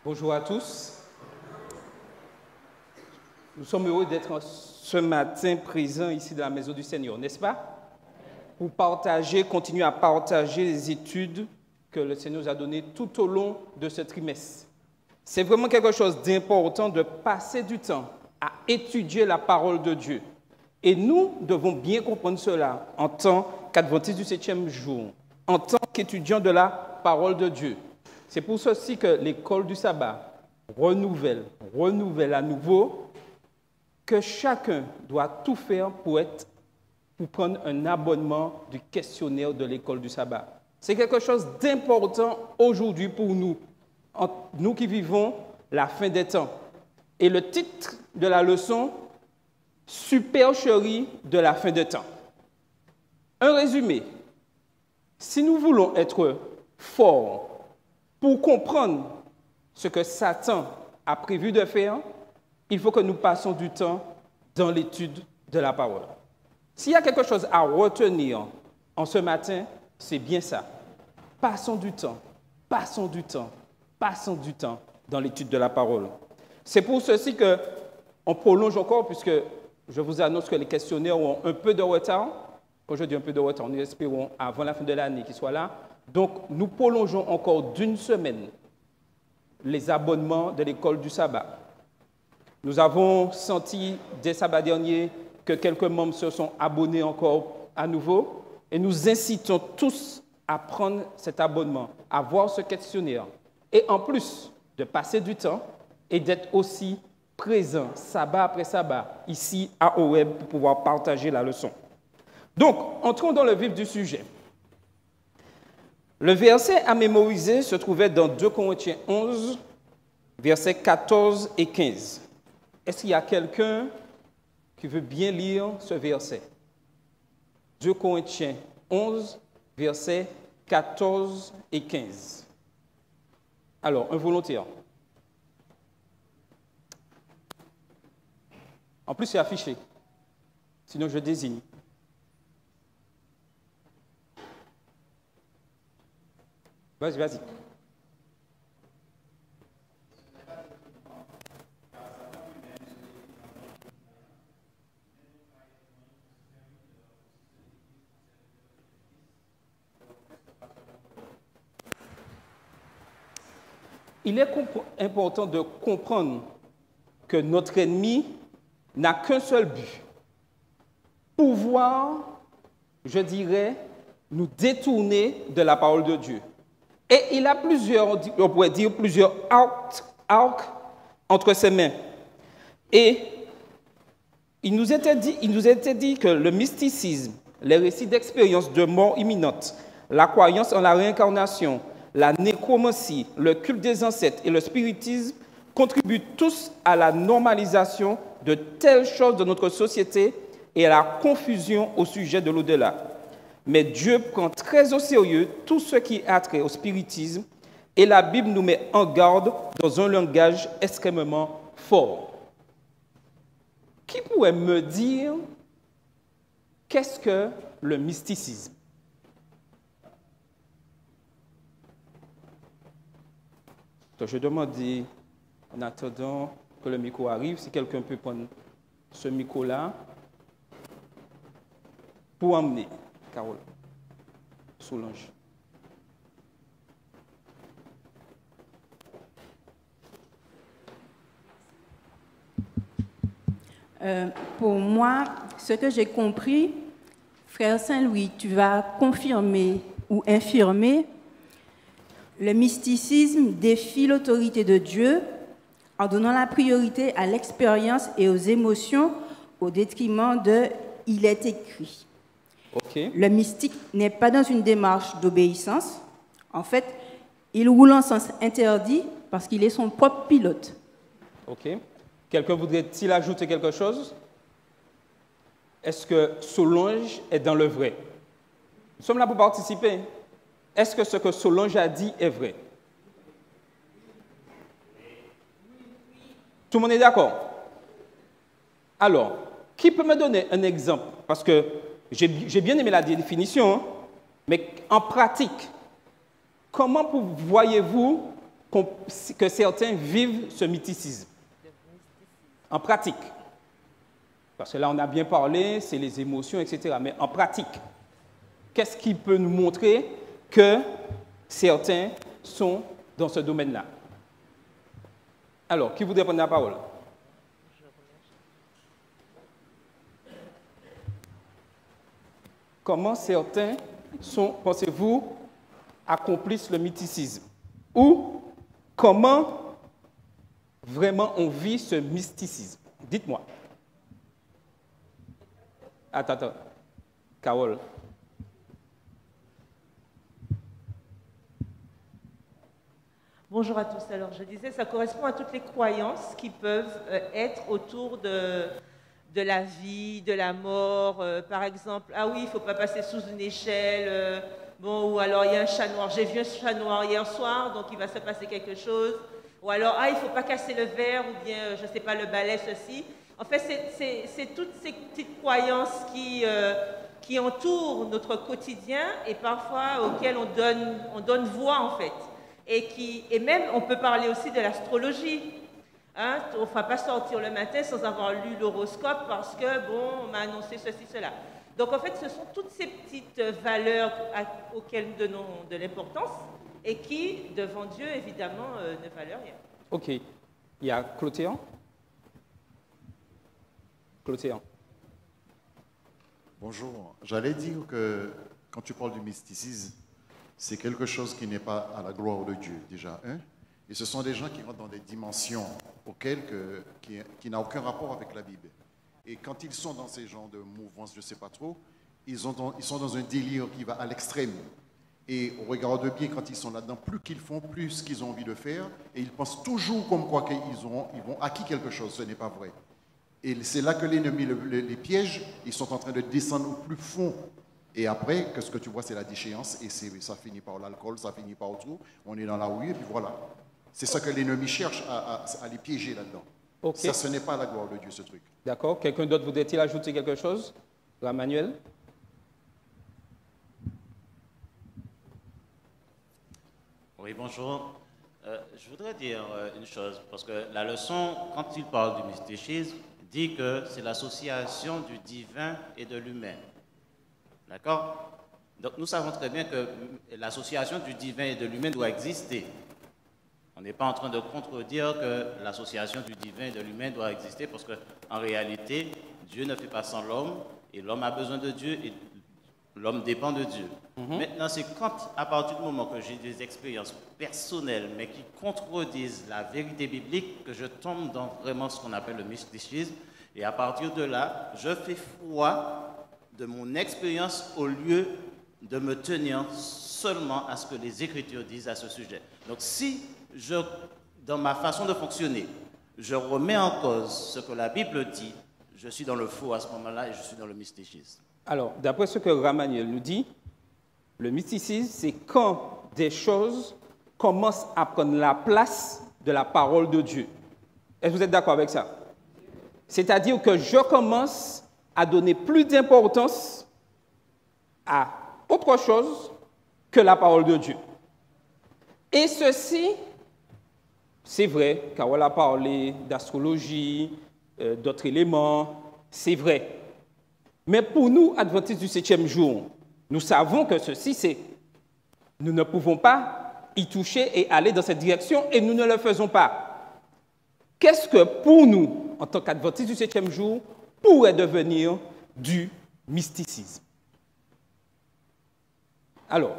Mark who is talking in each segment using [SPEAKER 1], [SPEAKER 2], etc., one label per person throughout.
[SPEAKER 1] Bonjour à tous. Nous sommes heureux d'être ce matin présents ici dans la maison du Seigneur, n'est-ce pas? Pour partager, continuer à partager les études que le Seigneur nous a données tout au long de ce trimestre. C'est vraiment quelque chose d'important de passer du temps à étudier la parole de Dieu. Et nous devons bien comprendre cela en tant qu'adventistes du 7e jour, en tant qu'étudiants de la parole de Dieu. C'est pour ceci que l'école du sabbat renouvelle à nouveau que chacun doit tout faire pour prendre un abonnement du questionnaire de l'école du sabbat. C'est quelque chose d'important aujourd'hui pour nous, nous qui vivons la fin des temps. Et le titre de la leçon, supercherie de la fin des temps. Un résumé. Si nous voulons être forts pour comprendre ce que Satan a prévu de faire, il faut que nous passions du temps dans l'étude de la parole. S'il y a quelque chose à retenir en ce matin, c'est bien ça. Passons du temps dans l'étude de la parole. C'est pour ceci qu'on prolonge encore, puisque je vous annonce que les questionnaires ont un peu de retard. Quand je dis un peu de retard, nous espérons avant la fin de l'année qu'ils soient là. Donc, nous prolongeons encore d'une semaine les abonnements de l'école du sabbat. Nous avons senti dès sabbat dernier que quelques membres se sont abonnés encore à nouveau et nous incitons tous à prendre cet abonnement, à voir ce questionnaire et en plus de passer du temps et d'être aussi présent sabbat après sabbat ici à OWeb pour pouvoir partager la leçon. Donc, entrons dans le vif du sujet. Le verset à mémoriser se trouvait dans 2 Corinthiens 11, versets 14 et 15. Est-ce qu'il y a quelqu'un qui veut bien lire ce verset? 2 Corinthiens 11, versets 14 et 15. Alors, un volontaire. En plus, c'est affiché. Sinon, je désigne. Vas-y. Il est important de comprendre que notre ennemi n'a qu'un seul but. Pouvoir, je dirais, nous détourner de la parole de Dieu. Et il a on pourrait dire plusieurs arcs entre ses mains. Et il nous était dit que le mysticisme, les récits d'expériences de mort imminente, la croyance en la réincarnation, la nécromancie, le culte des ancêtres et le spiritisme contribuent tous à la normalisation de telles choses dans notre société et à la confusion au sujet de l'au-delà. Mais Dieu prend très au sérieux tout ce qui a trait au spiritisme et la Bible nous met en garde dans un langage extrêmement fort. Qui pourrait me dire qu'est-ce que le mysticisme? Donc, je demande, en attendant que le micro arrive, si quelqu'un peut prendre ce micro-là pour emmener Carole Solange.
[SPEAKER 2] Pour moi, ce que j'ai compris, frère Saint-Louis, tu vas confirmer ou infirmer, le mysticisme défie l'autorité de Dieu en donnant la priorité à l'expérience et aux émotions au détriment de « il est écrit ».
[SPEAKER 1] Okay.
[SPEAKER 2] Le mystique n'est pas dans une démarche d'obéissance. En fait, il roule en sens interdit parce qu'il est son propre pilote.
[SPEAKER 1] Ok. Quelqu'un voudrait-il ajouter quelque chose? Est-ce que Solange est dans le vrai? Nous sommes là pour participer. Est-ce que ce que Solange a dit est vrai? Tout le monde est d'accord? Alors, qui peut me donner un exemple? Parce que j'ai bien aimé la définition, mais en pratique, comment voyez-vous que certains vivent ce mysticisme en pratique. Parce que là, on a bien parlé, c'est les émotions, etc. Mais en pratique, qu'est-ce qui peut nous montrer que certains sont dans ce domaine-là? Alors, qui voudrait prendre la parole? Comment certains sont, pensez-vous, accomplissent le mysticisme? Ou comment vraiment on vit ce mysticisme? Dites-moi. Attends. Carole.
[SPEAKER 3] Bonjour à tous. Alors, je disais, ça correspond à toutes les croyances qui peuvent être autour de la vie, de la mort. Par exemple, ah oui, il ne faut pas passer sous une échelle. Bon, ou alors il y a un chat noir. J'ai vu un chat noir hier soir, donc il va se passer quelque chose. Ou alors, ah, il ne faut pas casser le verre, ou bien, je ne sais pas, le balai, ceci. En fait, c'est toutes ces petites croyances qui entourent notre quotidien et parfois auxquelles on donne voix, en fait. Et même, on peut parler aussi de l'astrologie. Hein? On ne va pas sortir le matin sans avoir lu l'horoscope parce que, bon, on m'a annoncé ceci, cela. Donc, en fait, ce sont toutes ces petites valeurs auxquelles nous donnons de l'importance et qui, devant Dieu, évidemment, ne valent rien.
[SPEAKER 1] OK. Il y a Clotéan. Clotéan.
[SPEAKER 4] Bonjour. J'allais dire que quand tu parles du mysticisme, c'est quelque chose qui n'est pas à la gloire de Dieu, déjà. Hein? Et ce sont des gens qui rentrent dans des dimensions qui n'ont aucun rapport avec la Bible. Et quand ils sont dans ces genres de mouvances, je ne sais pas trop, ils sont dans un délire qui va à l'extrême. Et on regarde bien quand ils sont là-dedans, plus qu'ils font, plus qu'ils ont envie de faire. Et ils pensent toujours comme quoi qu'ils vont acquis quelque chose. Ce n'est pas vrai. Et c'est là que l'ennemi les piège. Ils sont en train de descendre au plus fond. Et après, ce que tu vois, c'est la déchéance. Et ça finit par l'alcool, ça finit par tout. On est dans la rue et puis voilà. C'est ça que l'ennemi cherche à les piéger là-dedans.
[SPEAKER 1] Okay.
[SPEAKER 4] Ça, ce n'est pas la gloire de Dieu, ce truc.
[SPEAKER 1] D'accord. Quelqu'un d'autre voudrait-il ajouter quelque chose? Manuel?
[SPEAKER 5] Oui, bonjour. Je voudrais dire une chose, parce que la leçon, quand il parle du mysticisme, dit que c'est l'association du divin et de l'humain. D'accord? Donc nous savons très bien que l'association du divin et de l'humain doit exister. On n'est pas en train de contredire que l'association du divin et de l'humain doit exister, parce qu'en réalité, Dieu ne fait pas sans l'homme, et l'homme a besoin de Dieu, et l'homme dépend de Dieu. Maintenant, c'est quand, à partir du moment que j'ai des expériences personnelles, mais qui contredisent la vérité biblique, que je tombe dans vraiment ce qu'on appelle le mysticisme, et à partir de là, je fais foi de mon expérience au lieu de me tenir seulement à ce que les Écritures disent à ce sujet. Donc, si dans ma façon de fonctionner, je remets en cause ce que la Bible dit, je suis dans le faux à ce moment-là et je suis dans le mysticisme.
[SPEAKER 1] Alors, d'après ce que Ramaniel nous dit, le mysticisme, c'est quand des choses commencent à prendre la place de la parole de Dieu. Est-ce que vous êtes d'accord avec ça? C'est-à-dire que je commence à donner plus d'importance à autre chose que la parole de Dieu. Et ceci, c'est vrai, Carole a parlé d'astrologie, d'autres éléments, c'est vrai. Mais pour nous, adventistes du 7e jour, nous savons que ceci, nous ne pouvons pas y toucher et aller dans cette direction, et nous ne le faisons pas. Qu'est-ce que pour nous, en tant qu'adventistes du 7e jour, pourrait devenir du mysticisme? Alors,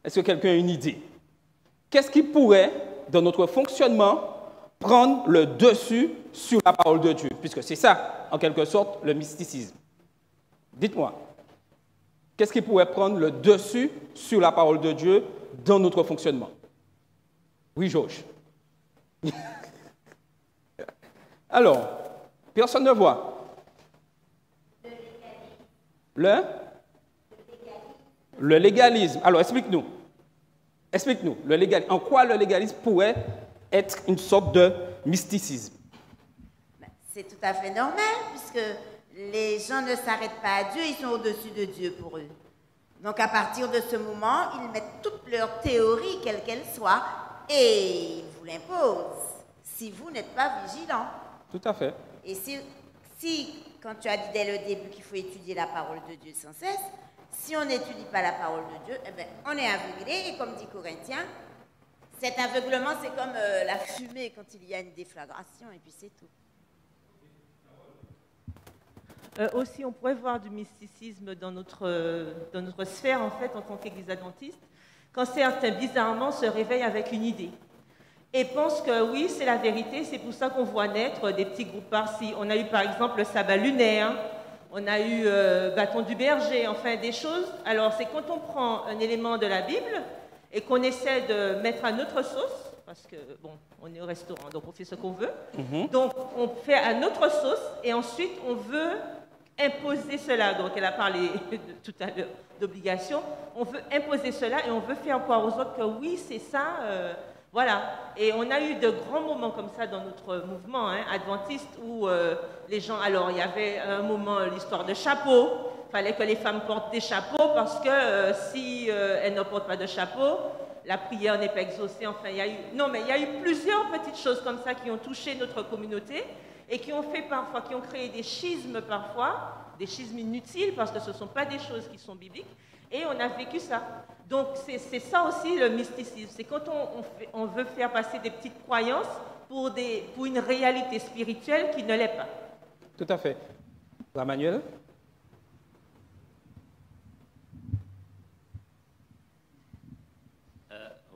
[SPEAKER 1] est-ce que quelqu'un a une idée? Qu'est-ce qui pourrait, dans notre fonctionnement, prendre le dessus sur la parole de Dieu? Puisque c'est ça, en quelque sorte, le mysticisme. Dites-moi, qu'est-ce qui pourrait prendre le dessus sur la parole de Dieu dans notre fonctionnement? Oui, Georges. Alors, personne ne voit. Le légalisme. Alors, explique-nous. Explique-nous. En quoi le légalisme pourrait être une sorte de mysticisme?
[SPEAKER 6] C'est tout à fait normal, puisque les gens ne s'arrêtent pas à Dieu, ils sont au-dessus de Dieu pour eux. Donc à partir de ce moment, ils mettent toutes leurs théories, quelles qu'elles soient, et il vous l'impose si vous n'êtes pas vigilant.
[SPEAKER 1] Tout à fait.
[SPEAKER 6] Et si, quand tu as dit dès le début qu'il faut étudier la parole de Dieu sans cesse, si on n'étudie pas la parole de Dieu, eh bien, on est aveuglé. Et comme dit Corinthiens, cet aveuglement, c'est comme la fumée quand il y a une déflagration, et puis c'est tout.
[SPEAKER 3] Aussi, on pourrait voir du mysticisme dans notre sphère, en fait, en tant qu'Église adventiste, quand certains, bizarrement, se réveillent avec une idée et pensent que oui, c'est la vérité, c'est pour ça qu'on voit naître des petits groupes par-ci. On a eu, par exemple, le sabbat lunaire, on a eu bâton du berger, enfin, des choses. Alors, c'est quand on prend un élément de la Bible et qu'on essaie de mettre à notre sauce, parce que, bon, on est au restaurant, donc on fait ce qu'on veut. Donc, on fait à notre sauce et ensuite, on veut imposer cela. Donc, elle a parlé tout à l'heure d'obligation. On veut imposer cela et on veut faire croire aux autres que oui, c'est ça. Voilà. Et on a eu de grands moments comme ça dans notre mouvement adventiste où les gens... Alors, il y avait un moment, l'histoire de chapeau. Il fallait que les femmes portent des chapeaux parce que si elles ne portent pas de chapeau, la prière n'est pas exaucée. Enfin, il y a eu... Non, mais il y a eu plusieurs petites choses comme ça qui ont touché notre communauté et qui ont fait parfois, qui ont créé des schismes parfois, des schismes inutiles parce que ce ne sont pas des choses qui sont bibliques. Et on a vécu ça. Donc, c'est ça aussi le mysticisme. C'est quand on veut faire passer des petites croyances pour une réalité spirituelle qui ne l'est pas.
[SPEAKER 1] Tout à fait. Manuel?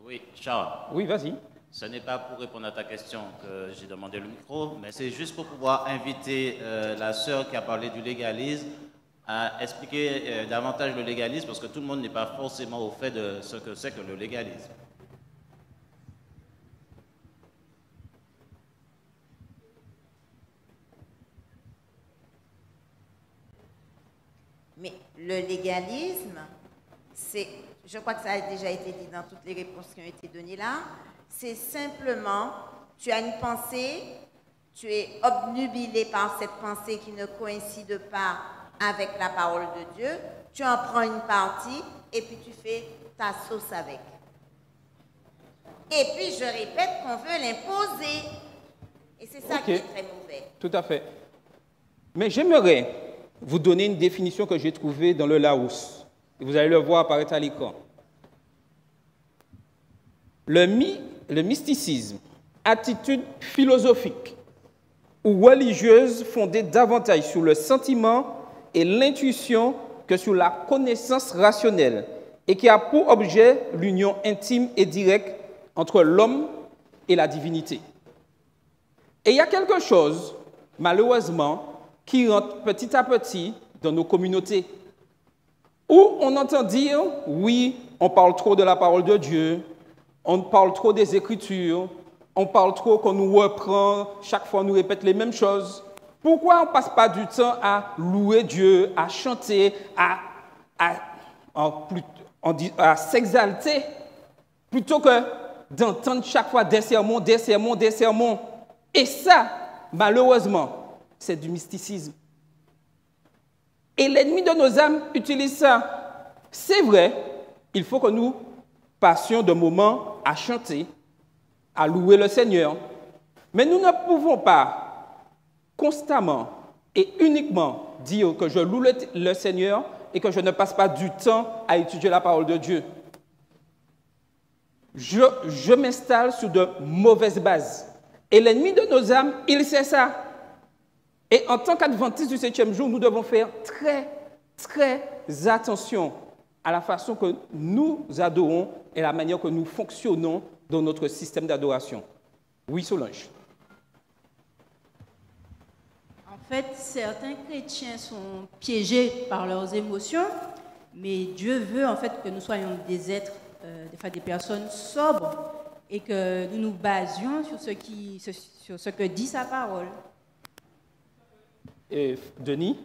[SPEAKER 5] Oui, Charles.
[SPEAKER 1] Oui, vas-y.
[SPEAKER 5] Ce n'est pas pour répondre à ta question que j'ai demandé le micro, mais c'est juste pour pouvoir inviter la sœur qui a parlé du légalisme à expliquer davantage le légalisme, parce que tout le monde n'est pas forcément au fait de ce que c'est que le légalisme.
[SPEAKER 6] Mais le légalisme, je crois que ça a déjà été dit dans toutes les réponses qui ont été données là, c'est simplement, tu as une pensée, tu es obnubilé par cette pensée qui ne coïncide pas avec la parole de Dieu, tu en prends une partie et puis tu fais ta sauce avec. Et puis je répète qu'on veut l'imposer. Et c'est ça qui est très mauvais.
[SPEAKER 1] Tout à fait. Mais j'aimerais vous donner une définition que j'ai trouvée dans le Larousse. Et vous allez le voir apparaître à l'écran. Le mysticisme, attitude philosophique ou religieuse fondée davantage sur le sentiment et l'intuition que sur la connaissance rationnelle et qui a pour objet l'union intime et directe entre l'homme et la divinité. Et il y a quelque chose, malheureusement, qui rentre petit à petit dans nos communautés, où on entend dire, oui, on parle trop de la parole de Dieu, on parle trop des Écritures, on parle trop qu'on nous reprend, chaque fois on nous répète les mêmes choses. Pourquoi on ne passe pas du temps à louer Dieu, à chanter, à s'exalter, plutôt que d'entendre chaque fois des sermons, des sermons, des sermons. Et ça, malheureusement, c'est du mysticisme. Et l'ennemi de nos âmes utilise ça. C'est vrai, il faut que nous passions de moments à chanter, à louer le Seigneur. Mais nous ne pouvons pas constamment et uniquement dire que je loue le Seigneur et que je ne passe pas du temps à étudier la parole de Dieu. Je m'installe sur de mauvaises bases. Et l'ennemi de nos âmes, il sait ça. Et en tant qu'adventistes du 7e jour, nous devons faire très, très attention à la façon que nous adorons et la manière que nous fonctionnons dans notre système d'adoration. Oui, Solange.
[SPEAKER 2] En fait, certains chrétiens sont piégés par leurs émotions, mais Dieu veut en fait que nous soyons des êtres, des personnes sobres, et que nous nous basions sur ce que dit sa parole.
[SPEAKER 1] Et Denis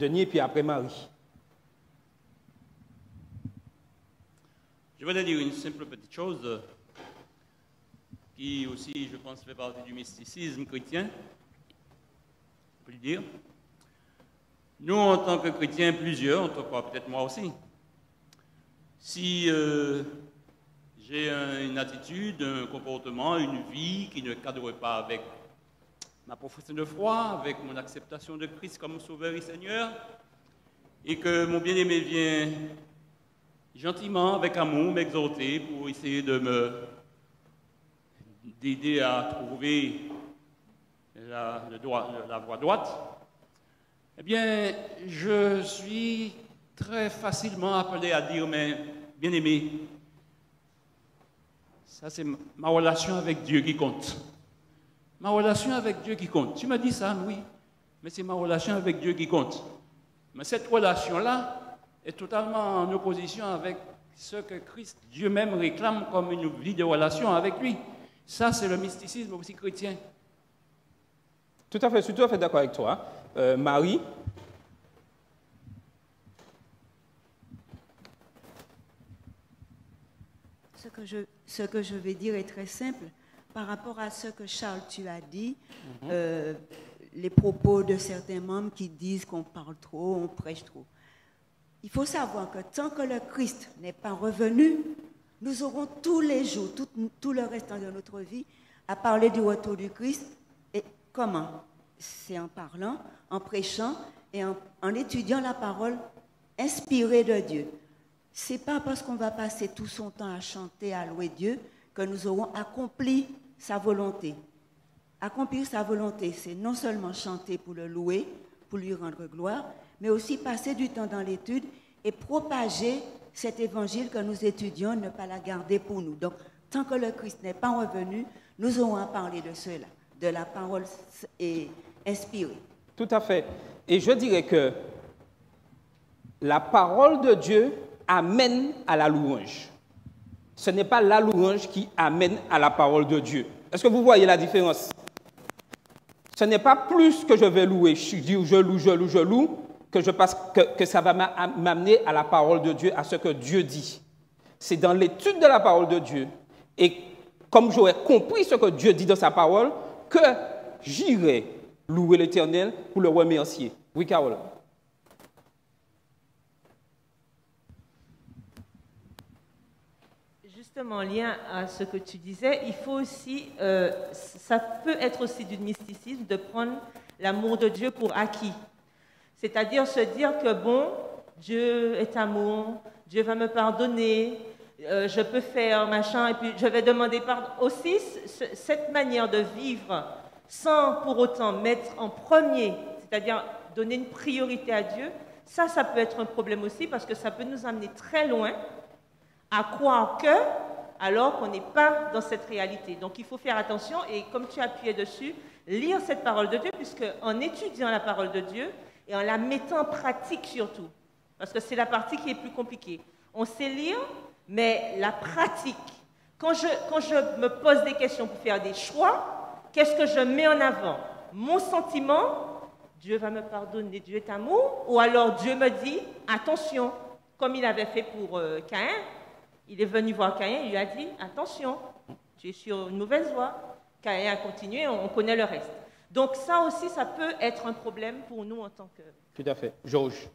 [SPEAKER 1] et puis après Marie.
[SPEAKER 7] Je voudrais dire une simple petite chose qui aussi, je pense, fait partie du mysticisme chrétien. On peut le dire. Nous, en tant que chrétiens, plusieurs, en tout cas peut-être moi aussi, si j'ai une attitude, un comportement, une vie qui ne cadre pas avec ma profession de foi, avec mon acceptation de Christ comme Sauveur et Seigneur, et que mon bien-aimé vient gentiment, avec amour, m'exhorter pour essayer d'aider à trouver la voie droite, eh bien, je suis très facilement appelé à dire, mais bien-aimé, ça c'est ma relation avec Dieu qui compte. Ma relation avec Dieu qui compte. Tu m'as dit ça, oui, mais c'est ma relation avec Dieu qui compte. Mais cette relation-là est totalement en opposition avec ce que Christ, Dieu même, réclame comme une vie de relation avec lui. Ça, c'est le mysticisme aussi chrétien.
[SPEAKER 1] Tout à fait, je suis tout à fait d'accord avec toi. Marie?
[SPEAKER 8] Ce que je vais dire est très simple. Par rapport à ce que Charles, tu as dit, les propos de certains membres qui disent qu'on parle trop, on prêche trop. Il faut savoir que tant que le Christ n'est pas revenu, nous aurons tous les jours, tout le restant de notre vie, à parler du retour du Christ. Et comment? C'est en parlant, en prêchant et en étudiant la parole inspirée de Dieu. Ce n'est pas parce qu'on va passer tout son temps à chanter, à louer Dieu, que nous aurons accompli sa volonté. Accomplir sa volonté, c'est non seulement chanter pour le louer, pour lui rendre gloire, mais aussi passer du temps dans l'étude et propager cet évangile que nous étudions, ne pas la garder pour nous. Donc, tant que le Christ n'est pas revenu, nous aurons à parler de cela, de la parole inspirée.
[SPEAKER 1] Tout à fait. Et je dirais que la parole de Dieu amène à la louange. Ce n'est pas la louange qui amène à la parole de Dieu. Est-ce que vous voyez la différence? Ce n'est pas plus que je vais louer, je loue, que ça va m'amener à la parole de Dieu, à ce que Dieu dit. C'est dans l'étude de la parole de Dieu, et comme j'aurais compris ce que Dieu dit dans sa parole, que j'irai louer l'Éternel pour le remercier. Oui, Carole.
[SPEAKER 3] Justement, en lien à ce que tu disais, il faut aussi, ça peut être aussi du mysticisme de prendre l'amour de Dieu pour acquis. C'est-à-dire se dire que bon, Dieu est amour, Dieu va me pardonner, je peux faire machin, et puis je vais demander pardon. Aussi, cette manière de vivre sans pour autant mettre en premier, c'est-à-dire donner une priorité à Dieu, ça peut être un problème aussi parce que ça peut nous amener très loin à croire que, alors qu'on n'est pas dans cette réalité. Donc il faut faire attention et comme tu appuyais dessus, lire cette parole de Dieu, puisque en étudiant la parole de Dieu et en la mettant en pratique surtout, parce que c'est la partie qui est plus compliquée. On sait lire, mais la pratique, quand je me pose des questions pour faire des choix, qu'est-ce que je mets en avant? Mon sentiment, Dieu va me pardonner, Dieu est amour, ou alors Dieu me dit, attention, comme il avait fait pour Caïn. Il est venu voir Caïn, il lui a dit, attention, tu es sur une mauvaise voie. Caïn a continué, on connaît le reste. Donc ça aussi, ça peut être un problème pour nous en tant que...
[SPEAKER 1] Tout à fait. Georges.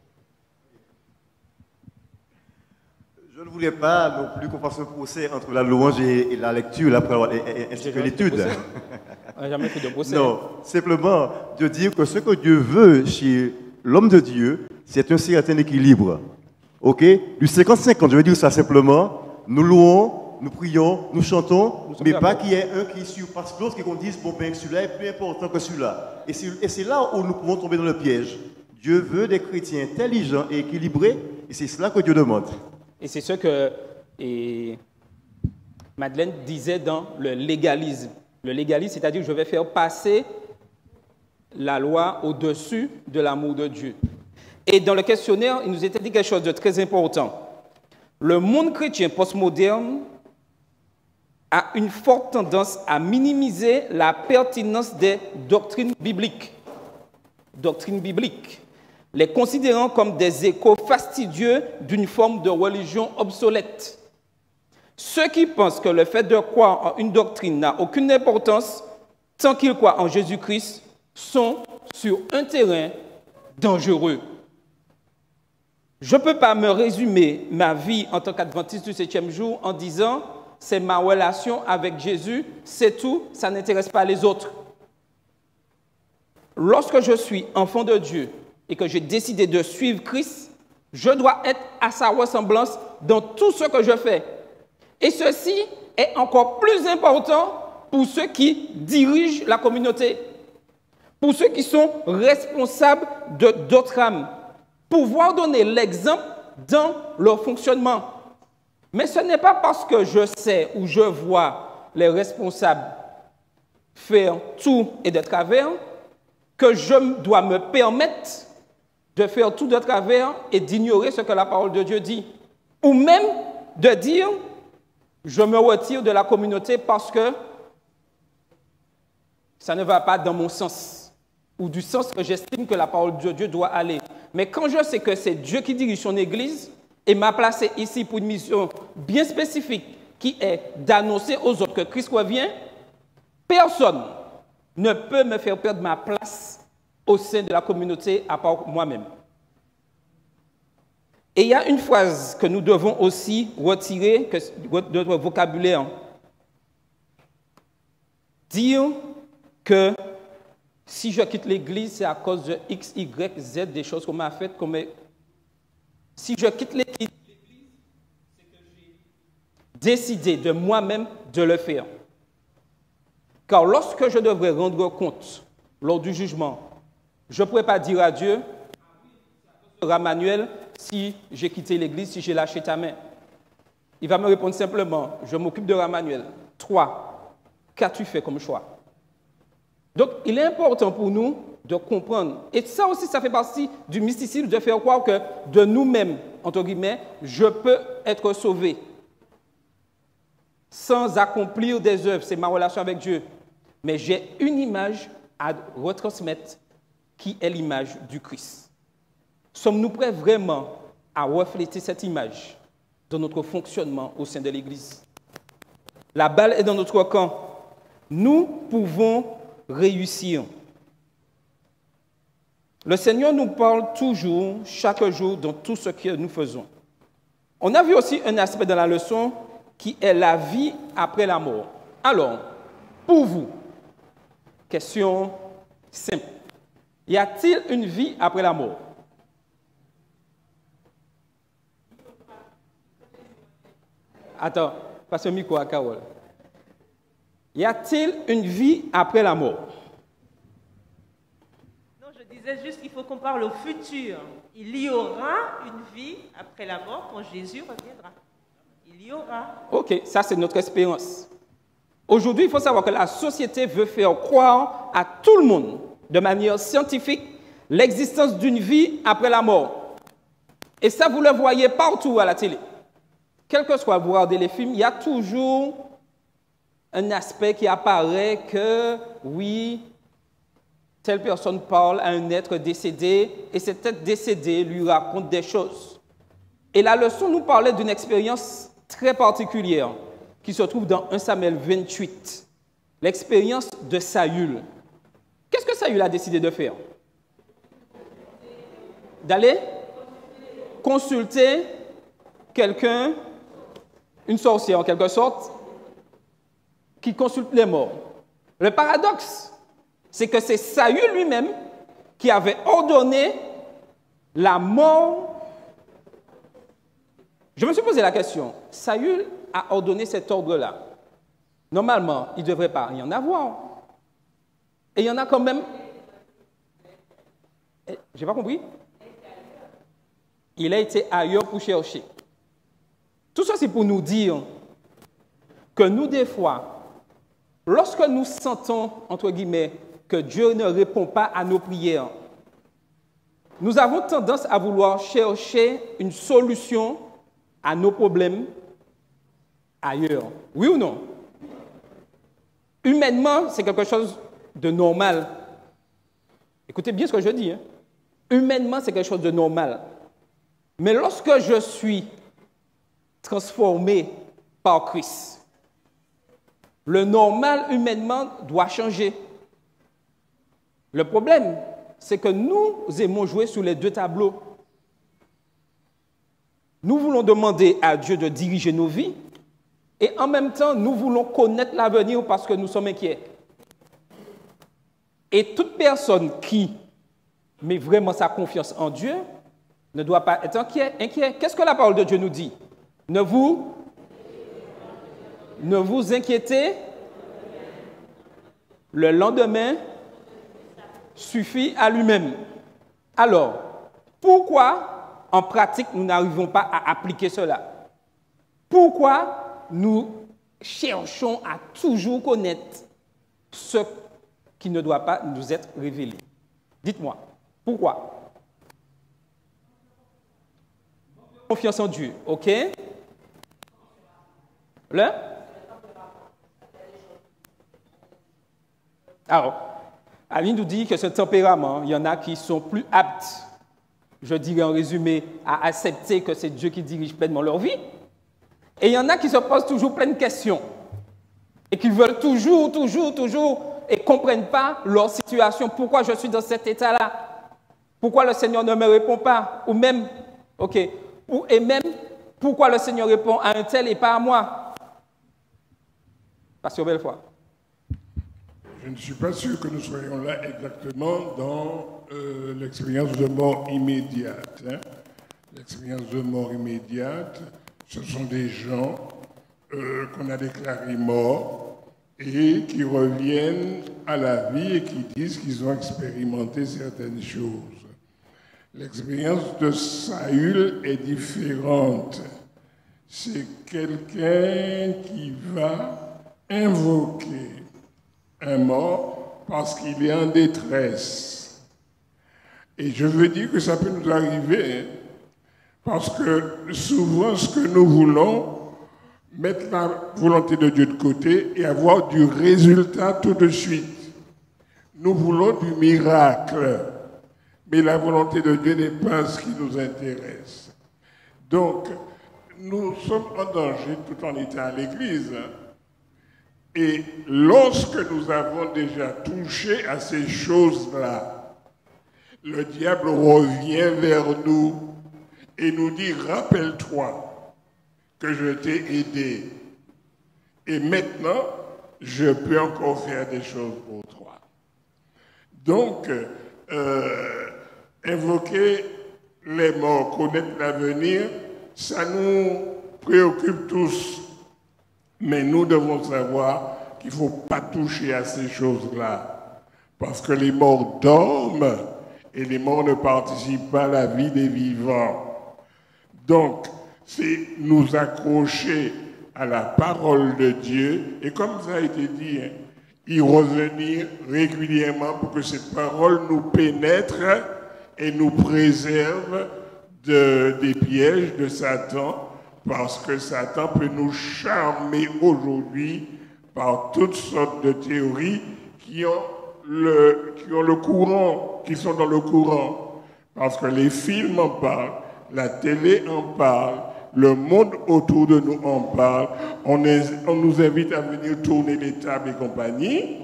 [SPEAKER 9] Je ne voulais pas non plus qu'on fasse un procès entre la louange et la lecture, ainsi que l'étude.
[SPEAKER 1] On n'a jamais fait de procès.
[SPEAKER 9] Non, simplement de dire que ce que Dieu veut chez l'homme de Dieu, c'est un certain équilibre. Ok? Du 50-50, je veux dire ça simplement. Nous louons, nous prions, nous chantons, mais pas qu'il y ait un qui surpasse l'autre, qu'on dise, bon ben celui-là est plus important que celui-là. Et c'est là où nous pouvons tomber dans le piège. Dieu veut des chrétiens intelligents et équilibrés, et c'est cela que Dieu demande.
[SPEAKER 1] Et c'est ce que Madeleine disait dans le légalisme. Le légalisme, c'est-à-dire que je vais faire passer la loi au-dessus de l'amour de Dieu. Et dans le questionnaire, il nous était dit quelque chose de très important. Le monde chrétien postmoderne a une forte tendance à minimiser la pertinence des doctrines bibliques. Doctrines bibliques. Les considérant comme des échos fastidieux d'une forme de religion obsolète. Ceux qui pensent que le fait de croire en une doctrine n'a aucune importance tant qu'ils croient en Jésus-Christ sont sur un terrain dangereux. Je ne peux pas me résumer ma vie en tant qu'adventiste du 7e jour en disant c'est ma relation avec Jésus, c'est tout, ça n'intéresse pas les autres. Lorsque je suis enfant de Dieu et que j'ai décidé de suivre Christ, je dois être à sa ressemblance dans tout ce que je fais. Et ceci est encore plus important pour ceux qui dirigent la communauté, pour ceux qui sont responsables d'autres âmes. Pouvoir donner l'exemple dans leur fonctionnement. Mais ce n'est pas parce que je sais ou je vois les responsables faire tout et de travers que je dois me permettre de faire tout de travers et d'ignorer ce que la parole de Dieu dit. Ou même de dire, je me retire de la communauté parce que ça ne va pas dans mon sens ou du sens que j'estime que la parole de Dieu doit aller. Mais quand je sais que c'est Dieu qui dirige son Église et m'a placé ici pour une mission bien spécifique qui est d'annoncer aux autres que Christ revient, personne ne peut me faire perdre ma place au sein de la communauté à part moi-même. Et il y a une phrase que nous devons aussi retirer de notre vocabulaire. Dire que si je quitte l'Église, c'est à cause de X, Y, Z, des choses qu'on m'a faites. Si je quitte l'Église, c'est que j'ai décidé de moi-même de le faire. Car lorsque je devrais rendre compte lors du jugement, je ne pourrais pas dire à Dieu, Ramanuel, si j'ai quitté l'Église, si j'ai lâché ta main. Il va me répondre simplement, je m'occupe de Ramanuel. 3, qu'as-tu fait comme choix? Donc, il est important pour nous de comprendre. Et ça aussi, ça fait partie du mysticisme de faire croire que de nous-mêmes, entre guillemets, je peux être sauvé sans accomplir des œuvres. C'est ma relation avec Dieu. Mais j'ai une image à retransmettre qui est l'image du Christ. Sommes-nous prêts vraiment à refléter cette image dans notre fonctionnement au sein de l'Église? La balle est dans notre camp. Nous pouvons réussir. Le Seigneur nous parle toujours, chaque jour, dans tout ce que nous faisons. On a vu aussi un aspect dans la leçon qui est la vie après la mort. Alors, pour vous, question simple. Y a-t-il une vie après la mort? Attends, passe le micro à Carole. Y a-t-il une vie après la mort?
[SPEAKER 3] Non, je disais juste qu'il faut qu'on parle au futur. Il y aura une vie après la mort quand Jésus reviendra. Il y aura.
[SPEAKER 1] Ok, ça c'est notre espérance. Aujourd'hui, il faut savoir que la société veut faire croire à tout le monde, de manière scientifique, l'existence d'une vie après la mort. Et ça, vous le voyez partout à la télé. Quel que soit, vous regardez les films, il y a toujours un aspect qui apparaît que, oui, telle personne parle à un être décédé et cet être décédé lui raconte des choses. Et la leçon nous parlait d'une expérience très particulière qui se trouve dans 1 Samuel 28, l'expérience de Saül. Qu'est-ce que Saül a décidé de faire? D'aller consulter quelqu'un, une sorcière en quelque sorte, qui consulte les morts. Le paradoxe, c'est que c'est Saül lui-même qui avait ordonné la mort. Je me suis posé la question, Saül a ordonné cet ordre-là. Normalement, il ne devrait pas y en avoir. Et il y en a quand même. Je n'ai pas compris. Il a été ailleurs pour chercher. Tout ça, c'est pour nous dire que nous, des fois, lorsque nous sentons, entre guillemets, que Dieu ne répond pas à nos prières, nous avons tendance à vouloir chercher une solution à nos problèmes ailleurs. Oui ou non? Humainement, c'est quelque chose de normal. Écoutez bien ce que je dis. Hein? Humainement, c'est quelque chose de normal. Mais lorsque je suis transformé par Christ, le normal humainement doit changer. Le problème, c'est que nous aimons jouer sur les deux tableaux. nous voulons demander à Dieu de diriger nos vies et en même temps, nous voulons connaître l'avenir parce que nous sommes inquiets. Et toute personne qui met vraiment sa confiance en Dieu ne doit pas être inquiet. Qu'est-ce que la parole de Dieu nous dit? Ne vous inquiétez. Le lendemain suffit à lui-même. Alors, pourquoi en pratique nous n'arrivons pas à appliquer cela? Pourquoi nous cherchons à toujours connaître ce qui ne doit pas nous être révélé? Dites-moi, pourquoi? Confiance en Dieu, ok? Alors, Aline nous dit que ce tempérament, il y en a qui sont plus aptes, je dirais en résumé, à accepter que c'est Dieu qui dirige pleinement leur vie. Et il y en a qui se posent toujours plein de questions et qui veulent toujours, et ne comprennent pas leur situation. Pourquoi je suis dans cet état-là? Pourquoi le Seigneur ne me répond pas? Ou même, pourquoi le Seigneur répond à un tel et pas à moi? Pasteur Bellefoy.
[SPEAKER 10] Je ne suis pas sûr que nous soyons là exactement dans l'expérience de mort immédiate. L'expérience de mort immédiate, ce sont des gens qu'on a déclarés morts et qui reviennent à la vie et qui disent qu'ils ont expérimenté certaines choses. L'expérience de Saül est différente. C'est quelqu'un qui va invoquer un mort parce qu'il est en détresse. Et je veux dire que ça peut nous arriver parce que souvent ce que nous voulons, mettre la volonté de Dieu de côté et avoir du résultat tout de suite. Nous voulons du miracle, mais la volonté de Dieu n'est pas ce qui nous intéresse. Donc, nous sommes en danger tout en étant à l'église. Et lorsque nous avons déjà touché à ces choses-là, le diable revient vers nous et nous dit, rappelle-toi que je t'ai aidé. Et maintenant, je peux encore faire des choses pour toi. Donc, invoquer les morts, connaître l'avenir, ça nous préoccupe tous. Mais nous devons savoir qu'il ne faut pas toucher à ces choses-là. Parce que les morts dorment et les morts ne participent pas à la vie des vivants. Donc, c'est nous accrocher à la parole de Dieu et comme ça a été dit, y revenir régulièrement pour que cette parole nous pénètre et nous préserve des pièges de Satan, parce que Satan peut nous charmer aujourd'hui par toutes sortes de théories qui sont dans le courant. Parce que les films en parlent, la télé en parle, le monde autour de nous en parle. On nous invite à venir tourner les tables et compagnie,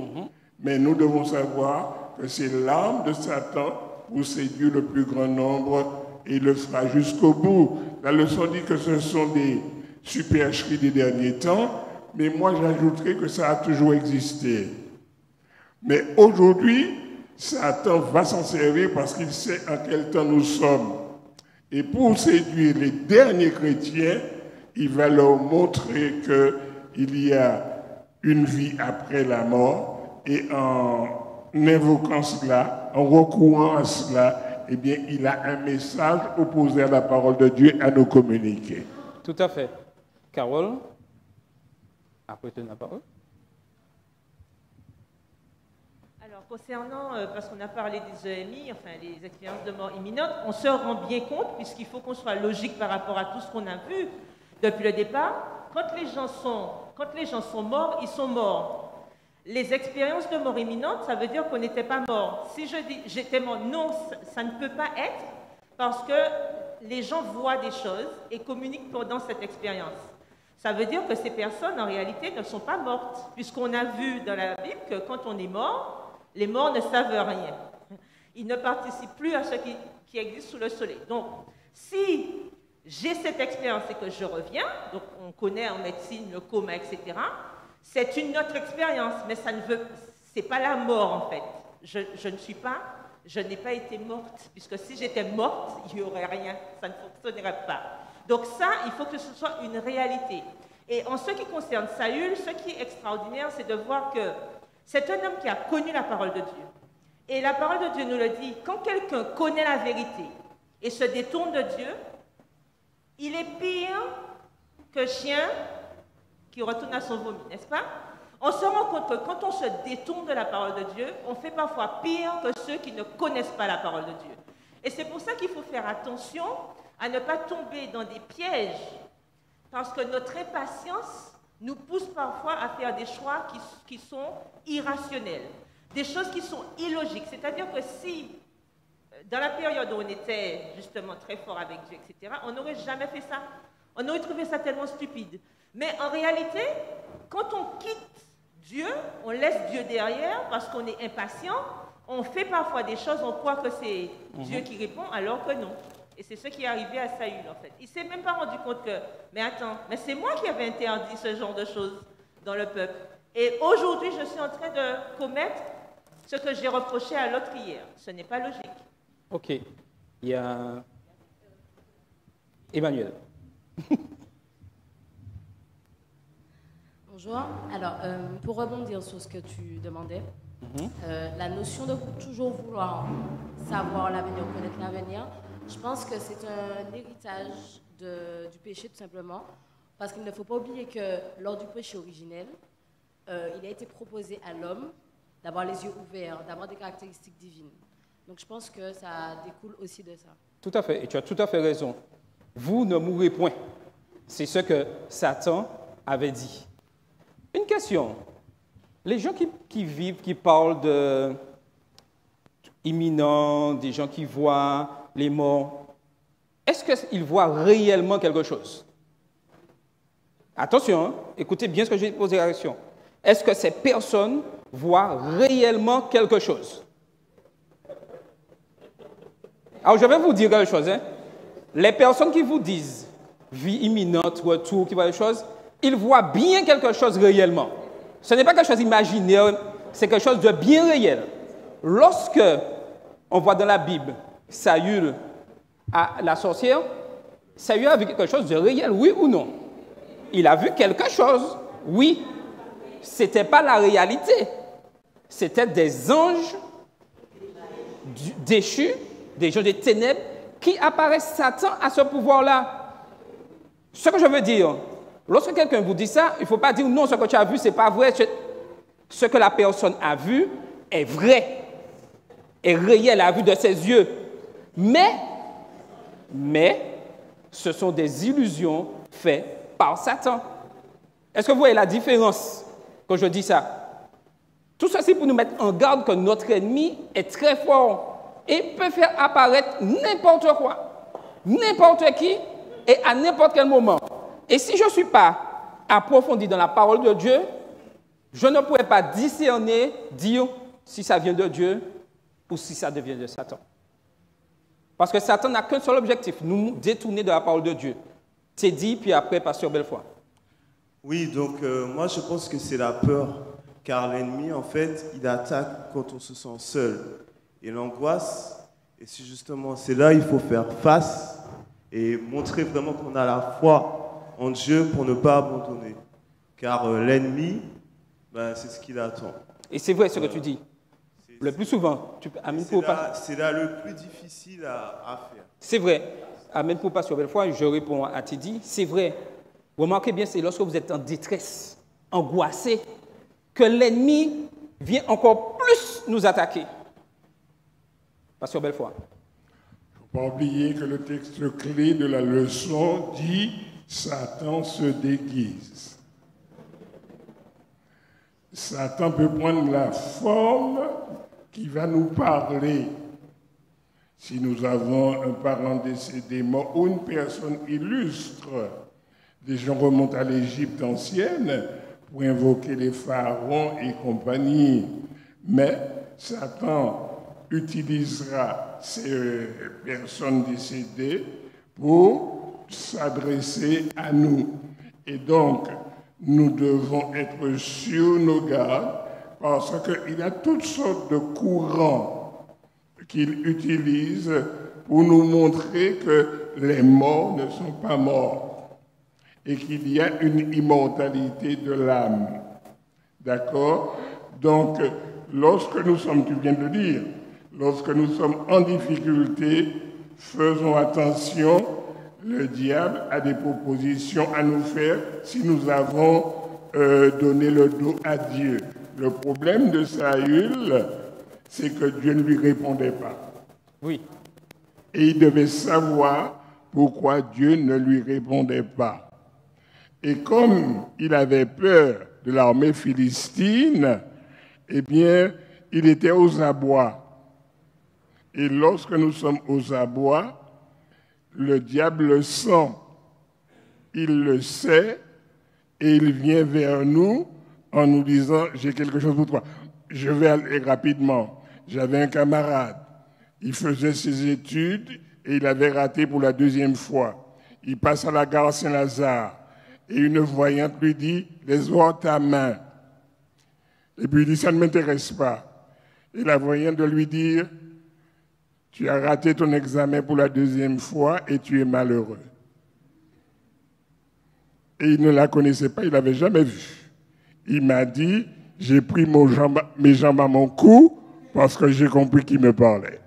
[SPEAKER 10] mais nous devons savoir que c'est l'arme de Satan pour séduire le plus grand nombre et il le fera jusqu'au bout. La leçon dit que ce sont des supercheries des derniers temps, mais moi j'ajouterais que ça a toujours existé. Mais aujourd'hui, Satan va s'en servir parce qu'il sait en quel temps nous sommes. Et pour séduire les derniers chrétiens, il va leur montrer qu'il y a une vie après la mort. Et en invoquant cela, en recourant à cela, eh bien, il a un message opposé à la parole de Dieu à nous communiquer.
[SPEAKER 1] Tout à fait. Carole, après tu as la parole.
[SPEAKER 3] Alors, concernant, parce qu'on a parlé des EMI, enfin les expériences de mort imminente, on se rend bien compte, puisqu'il faut qu'on soit logique par rapport à tout ce qu'on a vu depuis le départ, quand les gens sont morts, ils sont morts. Les expériences de mort imminente, ça veut dire qu'on n'était pas mort. Si je dis j'étais mort, non, ça ne peut pas être, parce que les gens voient des choses et communiquent pendant cette expérience. Ça veut dire que ces personnes, en réalité, ne sont pas mortes, puisqu'on a vu dans la Bible que quand on est mort, les morts ne savent rien. Ils ne participent plus à ce qui existe sous le soleil. Donc, si j'ai cette expérience et que je reviens, donc on connaît en médecine le coma, etc., c'est une autre expérience, mais ça ne veut, c'est pas la mort en fait. Je n'ai pas été morte, puisque si j'étais morte, il n'y aurait rien, ça ne fonctionnerait pas. Donc ça, il faut que ce soit une réalité. Et en ce qui concerne Saül, ce qui est extraordinaire, c'est de voir que c'est un homme qui a connu la parole de Dieu. Et la parole de Dieu nous le dit, quand quelqu'un connaît la vérité et se détourne de Dieu, il est pire que chien qui retourne à son vomi, n'est-ce pas? On se rend compte que quand on se détourne de la parole de Dieu, on fait parfois pire que ceux qui ne connaissent pas la parole de Dieu. Et c'est pour ça qu'il faut faire attention à ne pas tomber dans des pièges, parce que notre impatience nous pousse parfois à faire des choix qui sont irrationnels, des choses qui sont illogiques. C'est-à-dire que si, dans la période où on était justement très fort avec Dieu, etc., on n'aurait jamais fait ça. On aurait trouvé ça tellement stupide. Mais en réalité, quand on quitte Dieu, on laisse Dieu derrière parce qu'on est impatient, on fait parfois des choses, on croit que c'est Dieu qui répond, alors que non. Et c'est ce qui est arrivé à Saül, en fait. Il ne s'est même pas rendu compte que, mais attends, mais c'est moi qui avais interdit ce genre de choses dans le peuple. Et aujourd'hui, je suis en train de commettre ce que j'ai reproché à l'autre hier. Ce n'est pas logique.
[SPEAKER 1] Ok. Il y a Emmanuel.
[SPEAKER 11] Bonjour. Alors, pour rebondir sur ce que tu demandais, la notion de toujours vouloir savoir l'avenir, connaître l'avenir, je pense que c'est un héritage du péché tout simplement, parce qu'il ne faut pas oublier que lors du péché originel, il a été proposé à l'homme d'avoir les yeux ouverts, d'avoir des caractéristiques divines. Donc je pense que ça découle aussi de ça.
[SPEAKER 1] Tout à fait, et tu as tout à fait raison. Vous ne mourrez point. C'est ce que Satan avait dit. Une question. Les gens qui vivent, qui parlent de imminent, des gens qui voient les morts, est-ce qu'ils voient réellement quelque chose? Attention, hein, écoutez bien ce que je vais poser la question. Est-ce que ces personnes voient réellement quelque chose? Alors, je vais vous dire quelque chose. Hein. Les personnes qui vous disent vie imminente, retour, qui voient des choses, ils voient bien quelque chose réellement. Ce n'est pas quelque chose d'imaginaire, c'est quelque chose de bien réel. Lorsque on voit dans la Bible Saül à la sorcière, Saül a vu quelque chose de réel, oui ou non? Il a vu quelque chose, oui. Ce n'était pas la réalité. C'était des anges déchus, des gens des ténèbres, qui apparaissent. Satan à ce pouvoir-là. Ce que je veux dire, lorsque quelqu'un vous dit ça, il ne faut pas dire non, ce que tu as vu, ce n'est pas vrai. Ce que la personne a vu est vrai, est réel à la vue de ses yeux. Mais, ce sont des illusions faites par Satan. Est-ce que vous voyez la différence quand je dis ça? Tout ceci pour nous mettre en garde que notre ennemi est très fort et peut faire apparaître n'importe quoi, n'importe qui et à n'importe quel moment. Et si je ne suis pas approfondi dans la parole de Dieu, je ne pourrais pas discerner, dire si ça vient de Dieu ou si ça devient de Satan. Parce que Satan n'a qu'un seul objectif, nous détourner de la parole de Dieu. C'est dit, puis après, Pasteur Bellefoy.
[SPEAKER 12] Oui, donc moi je pense que c'est la peur, car l'ennemi, en fait, il attaque quand on se sent seul. Et l'angoisse, et c'est justement, c'est là il faut faire face et montrer vraiment qu'on a la foi en Dieu pour ne pas abandonner. Car l'ennemi, ben, c'est ce qu'il attend.
[SPEAKER 1] Et c'est vrai ce que tu dis. Le plus souvent,
[SPEAKER 12] c'est là le plus difficile à faire.
[SPEAKER 1] C'est vrai. Amen pour Pasteur Bellefoy, je réponds à Teddy. C'est vrai. Remarquez bien, c'est lorsque vous êtes en détresse, angoissé, que l'ennemi vient encore plus nous attaquer. Pasteur Bellefoy.
[SPEAKER 10] Il ne faut pas oublier que le texte clé de la leçon dit « Satan se déguise ». Satan peut prendre la forme qui va nous parler. Si nous avons un parent décédé mort ou une personne illustre, des gens remontent à l'Égypte ancienne pour invoquer les pharaons et compagnie. Mais Satan utilisera ces personnes décédées pour s'adresser à nous. Et donc, nous devons être sur nos gardes parce qu'il y a toutes sortes de courants qu'il utilise pour nous montrer que les morts ne sont pas morts et qu'il y a une immortalité de l'âme. D'accord? Donc, lorsque nous sommes, tu viens de le dire, lorsque nous sommes en difficulté, faisons attention, le diable a des propositions à nous faire si nous avons donné le dos à Dieu. Le problème de Saül, c'est que Dieu ne lui répondait pas.
[SPEAKER 1] Oui.
[SPEAKER 10] Et il devait savoir pourquoi Dieu ne lui répondait pas. Et comme il avait peur de l'armée philistine, eh bien, il était aux abois. Et lorsque nous sommes aux abois, le diable le sent. Il le sait et il vient vers nous en nous disant « J'ai quelque chose pour toi ». Je vais aller rapidement. J'avais un camarade. Il faisait ses études et il avait raté pour la 2e fois. Il passe à la gare Saint-Lazare et une voyante lui dit « Laisse-moi ta main ». Et puis il dit « Ça ne m'intéresse pas ». Et la voyante doit lui dire « Tu as raté ton examen pour la 2e fois et tu es malheureux ». Et il ne la connaissait pas, il ne l'avait jamais vue. Il m'a dit « J'ai pris mes jambes à mon cou parce que j'ai compris qu'il me parlait ».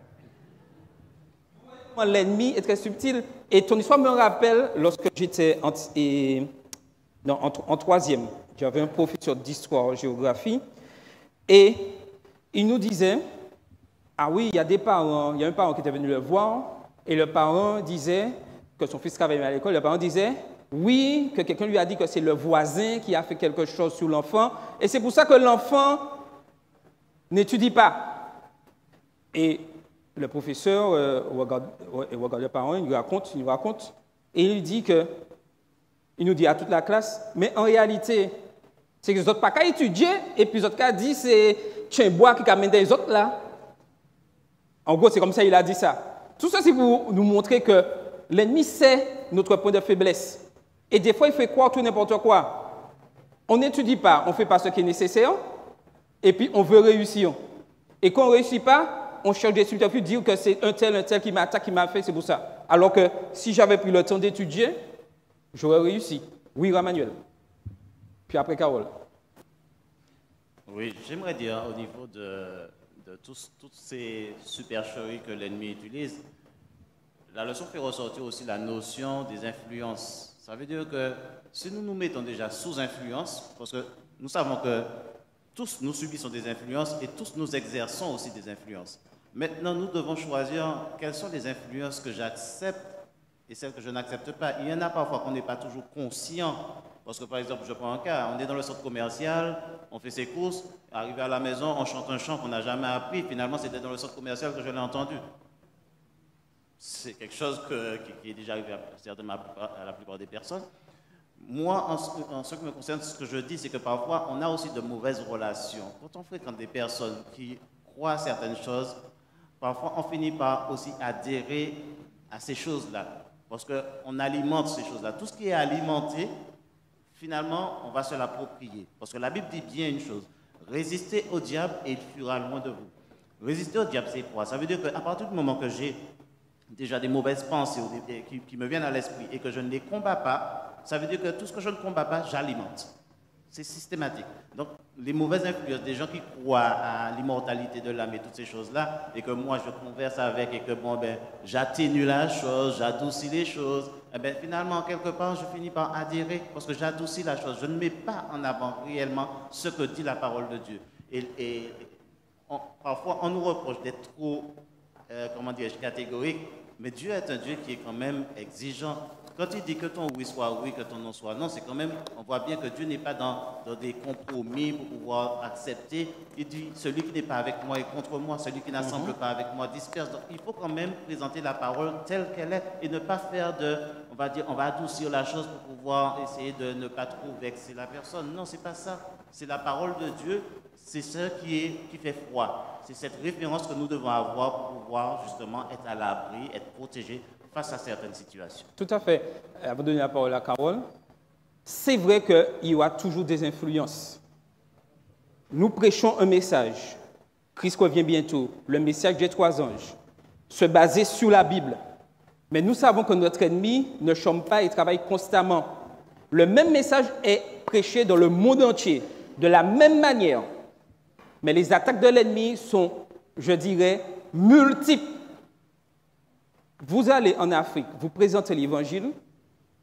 [SPEAKER 1] L'ennemi est très subtil. Et ton histoire me rappelle lorsque j'étais en 3e. J'avais un professeur d'histoire-géographie. Et il nous disait, ah oui, il y a des parents, il y a un parent qui était venu le voir. Et le parent disait que son fils travaillait à l'école. Le parent disait, oui, que quelqu'un lui a dit que c'est le voisin qui a fait quelque chose sur l'enfant. Et c'est pour ça que l'enfant n'étudie pas. Et le professeur regarde le parent, il nous raconte, et il dit que, il nous dit à toute la classe, mais en réalité, c'est que les autres pas qu'à étudier, et puis les autres qu'à dit c'est un bois qui amène les autres là. En gros, c'est comme ça il a dit ça. Tout ça, c'est pour nous montrer que l'ennemi sait notre point de faiblesse. Et des fois, il fait croire tout n'importe quoi. On n'étudie pas, on ne fait pas ce qui est nécessaire, et puis on veut réussir. Et quand on ne réussit pas, on cherche des subterfuges, dire que c'est un tel qui m'attaque, qui m'a fait, c'est pour ça. Alors que si j'avais pris le temps d'étudier, j'aurais réussi. Oui, Ramanuel. Puis après, Carole.
[SPEAKER 5] Oui, j'aimerais dire au niveau de toutes ces supercheries que l'ennemi utilise, la leçon fait ressortir aussi la notion des influences. Ça veut dire que si nous nous mettons déjà sous influence, parce que nous savons que tous nous subissons des influences et tous nous exerçons aussi des influences. Maintenant, nous devons choisir quelles sont les influences que j'accepte et celles que je n'accepte pas. Il y en a parfois qu'on n'est pas toujours conscient. Parce que, par exemple, je prends un cas, on est dans le centre commercial, on fait ses courses, arrivé à la maison, on chante un chant qu'on n'a jamais appris, finalement, c'était dans le centre commercial que je l'ai entendu. C'est quelque chose qui est déjà arrivé à la plupart des personnes. Moi, en ce qui me concerne, ce que je dis, c'est que parfois, on a aussi de mauvaises relations. Quand on fréquente des personnes qui croient à certaines choses, parfois, on finit par aussi adhérer à ces choses-là. Parce qu'on alimente ces choses-là. Tout ce qui est alimenté, finalement, on va se l'approprier. Parce que la Bible dit bien une chose. Résistez au diable et il fuira loin de vous. Résister au diable, c'est quoi? Ça veut dire qu'à partir du moment que j'ai déjà des mauvaises pensées qui me viennent à l'esprit et que je ne les combats pas, ça veut dire que tout ce que je ne combats pas, j'alimente. C'est systématique. Donc, les mauvaises influences, des gens qui croient à l'immortalité de l'âme et toutes ces choses-là, et que moi je converse avec et que j'atténue la chose, j'adoucis les choses, et bien finalement, quelque part, je finis par adhérer parce que j'adoucis la chose. Je ne mets pas en avant réellement ce que dit la parole de Dieu. Et parfois, on nous reproche d'être trop, catégorique, mais Dieu est un Dieu qui est quand même exigeant. Quand il dit que ton oui soit oui, que ton non soit non, c'est quand même, on voit bien que Dieu n'est pas dans des compromis pour pouvoir accepter. Il dit, celui qui n'est pas avec moi est contre moi, celui qui n'assemble pas avec moi disperse. Donc il faut quand même présenter la parole telle qu'elle est et ne pas faire on va dire, on va adoucir la chose pour pouvoir essayer de ne pas trop vexer la personne. Non, c'est pas ça. C'est la parole de Dieu, c'est ce qui fait froid. C'est cette référence que nous devons avoir pour pouvoir justement être à l'abri, être protégé face à certaines situations.
[SPEAKER 1] Tout à fait. Avant de donner la parole à Carole, c'est vrai qu'il y aura toujours des influences. Nous prêchons un message. Christ revient bientôt. Le message des 3 anges. Se baser sur la Bible. Mais nous savons que notre ennemi ne chôme pas et travaille constamment. Le même message est prêché dans le monde entier, de la même manière. Mais les attaques de l'ennemi sont, je dirais, multiples. Vous allez en Afrique, vous présentez l'Évangile,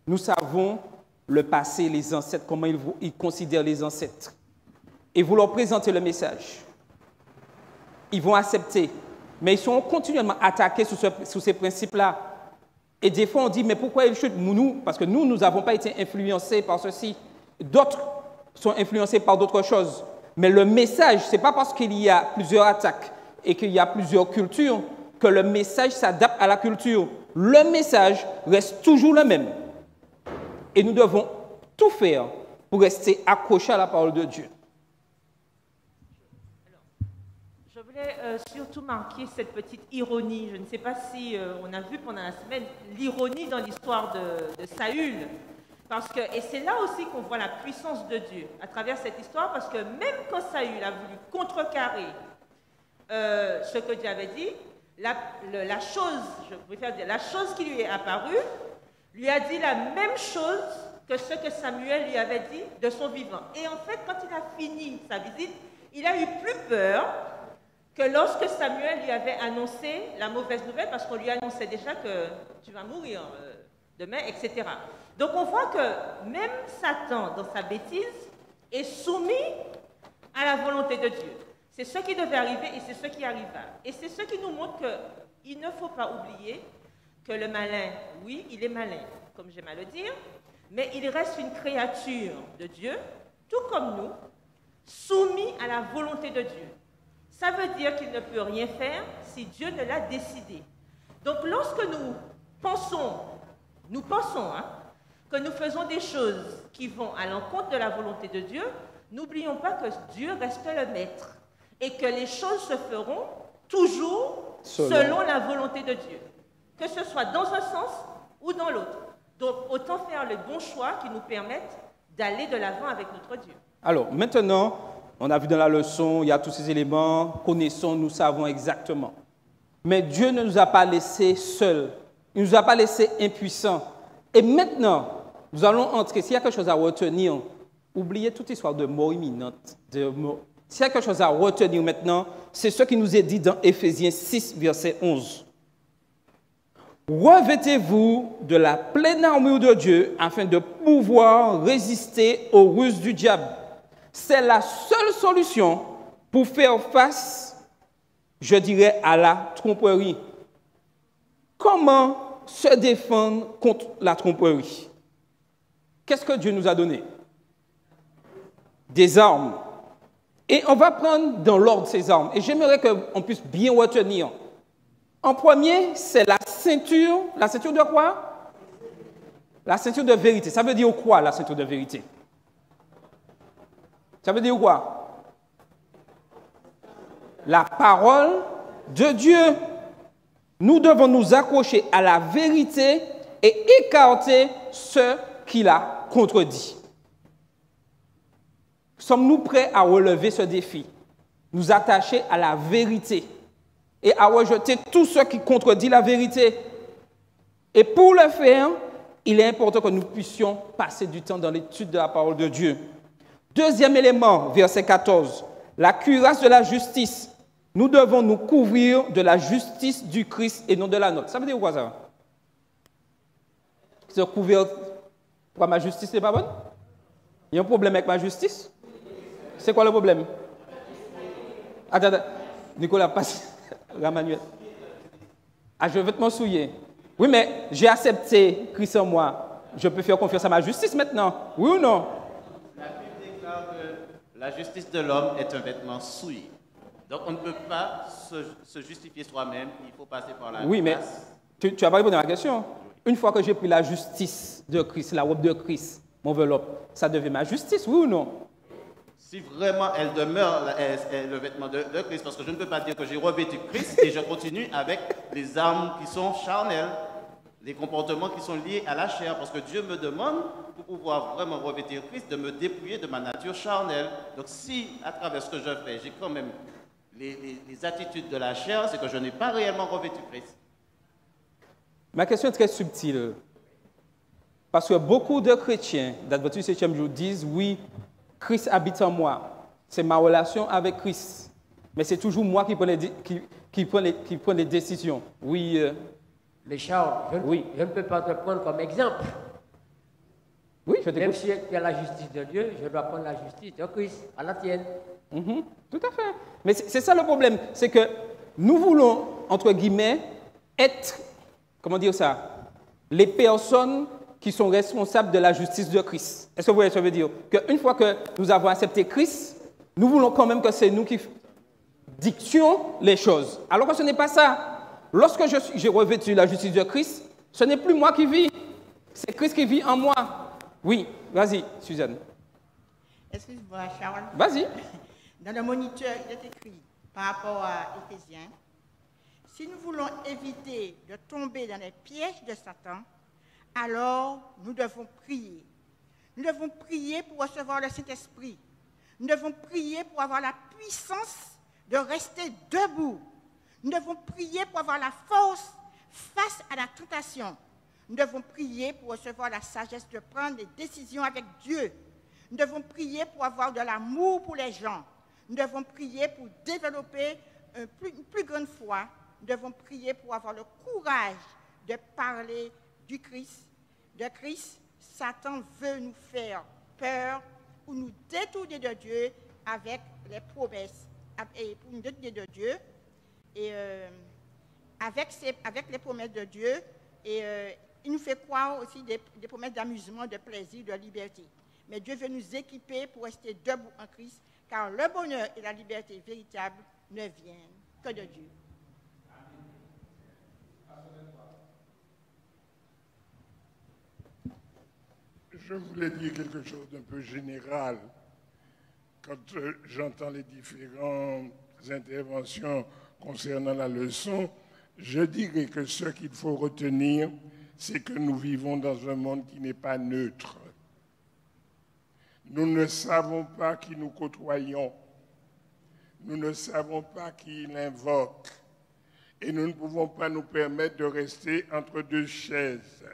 [SPEAKER 1] nous savons le passé, les ancêtres, comment ils considèrent les ancêtres. Et vous leur présentez le message. Ils vont accepter, mais ils sont continuellement attaqués sous ces principes-là. Et des fois, on dit, mais pourquoi ils chutent? Nous, parce que nous n'avons pas été influencés par ceci. D'autres sont influencés par d'autres choses. Mais le message, ce n'est pas parce qu'il y a plusieurs attaques et qu'il y a plusieurs cultures que le message s'adapte à la culture. Le message reste toujours le même. Et nous devons tout faire pour rester accrochés à la parole de Dieu.
[SPEAKER 3] Je voulais surtout marquer cette petite ironie. Je ne sais pas si on a vu pendant la semaine l'ironie dans l'histoire de Saül. Parce que, et c'est là aussi qu'on voit la puissance de Dieu à travers cette histoire, parce que même quand Saül a voulu contrecarrer ce que Dieu avait dit, la chose qui lui est apparue, lui a dit la même chose que ce que Samuel lui avait dit de son vivant. Et en fait, quand il a fini sa visite, il a eu plus peur que lorsque Samuel lui avait annoncé la mauvaise nouvelle, parce qu'on lui annonçait déjà que tu vas mourir demain, etc. Donc on voit que même Satan, dans sa bêtise, est soumis à la volonté de Dieu. C'est ce qui devait arriver et c'est ce qui arriva. Et c'est ce qui nous montre qu'il ne faut pas oublier que le malin, oui, il est malin, comme j'aime à le dire, mais il reste une créature de Dieu, tout comme nous, soumis à la volonté de Dieu. Ça veut dire qu'il ne peut rien faire si Dieu ne l'a décidé. Donc lorsque nous pensons que nous faisons des choses qui vont à l'encontre de la volonté de Dieu, n'oublions pas que Dieu reste le maître et que les choses se feront toujours selon la volonté de Dieu, que ce soit dans un sens ou dans l'autre. Donc autant faire le bon choix qui nous permette d'aller de l'avant avec notre Dieu.
[SPEAKER 1] Alors maintenant, on a vu dans la leçon, il y a tous ces éléments, connaissons, nous savons exactement. Mais Dieu ne nous a pas laissés seuls, il ne nous a pas laissés impuissants. Et maintenant, nous allons entrer, s'il y a quelque chose à retenir, oubliez toute histoire de mort imminente. S'il y a quelque chose à retenir maintenant, c'est ce qui nous est dit dans Éphésiens 6, verset 11. Revêtez-vous de la pleine armure de Dieu afin de pouvoir résister aux ruses du diable. C'est la seule solution pour faire face, je dirais, à la tromperie. Comment se défendre contre la tromperie? Qu'est-ce que Dieu nous a donné? Des armes. Et on va prendre dans l'ordre ces armes. Et j'aimerais qu'on puisse bien retenir. En premier, c'est la ceinture. La ceinture de quoi? La ceinture de vérité. Ça veut dire quoi, la ceinture de vérité? Ça veut dire quoi? La parole de Dieu. Nous devons nous accrocher à la vérité et écarter ce qui la contredit. Sommes-nous prêts à relever ce défi? Nous attacher à la vérité et à rejeter tout ce qui contredit la vérité. Et pour le faire, il est important que nous puissions passer du temps dans l'étude de la parole de Dieu. Deuxième élément, verset 14, la cuirasse de la justice. Nous devons nous couvrir de la justice du Christ et non de la nôtre. Ça veut dire quoi ça? Se couvrir pour ma justice n'est pas bonne? Il y a un problème avec ma justice? C'est quoi le problème? Attends, Nicolas, passe. Ramanuel. Ah, je vais te m'en souiller. Oui, mais j'ai accepté Christ en moi. Je peux faire confiance à ma justice maintenant. Oui ou non?
[SPEAKER 5] La Bible déclare que la justice de l'homme est un vêtement souillé. Donc on ne peut pas se justifier soi-même, il faut passer par la grâce.
[SPEAKER 1] Oui, mais tu n'as pas répondu à ma question. Une fois que j'ai pris la justice de Christ, la robe de Christ, mon enveloppe, ça devient ma justice, oui ou non?
[SPEAKER 5] Si vraiment elle demeure le vêtement de Christ, parce que je ne peux pas dire que j'ai revêtu Christ et je continue avec les armes qui sont charnelles. les comportements qui sont liés à la chair, parce que Dieu me demande, pour pouvoir vraiment revêtir Christ, de me dépouiller de ma nature charnelle. Donc si, à travers ce que je fais, j'ai quand même les attitudes de la chair, c'est que je n'ai pas réellement revêtu Christ.
[SPEAKER 1] Ma question est très subtile. Parce que beaucoup de chrétiens d'Adventiste 7e jour disent, oui, Christ habite en moi. C'est ma relation avec Christ. Mais c'est toujours moi qui prends les décisions. Oui.
[SPEAKER 13] Mais Charles, je ne peux pas te prendre comme exemple.
[SPEAKER 1] Oui, je t'écoute.
[SPEAKER 13] Même si tu as la justice de Dieu, je dois prendre la justice de Christ, à la tienne.
[SPEAKER 1] Tout à fait. Mais c'est ça le problème. C'est que nous voulons, entre guillemets, être, comment dire ça, les personnes qui sont responsables de la justice de Christ. Est-ce que vous voyez ce que ça veut dire? Qu'une fois que nous avons accepté Christ, nous voulons quand même que c'est nous qui dictions les choses. Alors que ce n'est pas ça. Lorsque j'ai revêtu la justice de Christ, ce n'est plus moi qui vis. C'est Christ qui vit en moi. Oui, vas-y, Suzanne.
[SPEAKER 14] Excuse-moi, Charles.
[SPEAKER 1] Vas-y.
[SPEAKER 14] Dans le moniteur, il est écrit, par rapport à Éphésiens, si nous voulons éviter de tomber dans les pièges de Satan, alors nous devons prier. Nous devons prier pour recevoir le Saint-Esprit. Nous devons prier pour avoir la puissance de rester debout. Nous devons prier pour avoir la force face à la tentation. Nous devons prier pour recevoir la sagesse de prendre des décisions avec Dieu. Nous devons prier pour avoir de l'amour pour les gens. Nous devons prier pour développer une plus grande foi. Nous devons prier pour avoir le courage de parler du Christ. De Christ, Satan veut nous faire peur ou nous détourner de Dieu avec les promesses. Et pour nous détourner de Dieu, et avec les promesses de Dieu, et il nous fait croire aussi des promesses d'amusement, de plaisir, de liberté. Mais Dieu veut nous équiper pour rester debout en Christ, car le bonheur et la liberté véritable ne viennent que de Dieu.
[SPEAKER 10] Je voulais dire quelque chose d'un peu général. Quand j'entends les différentes interventions concernant la leçon, je dirais que ce qu'il faut retenir, c'est que nous vivons dans un monde qui n'est pas neutre. Nous ne savons pas qui nous côtoyons. Nous ne savons pas qui il invoque. Et nous ne pouvons pas nous permettre de rester entre deux chaises.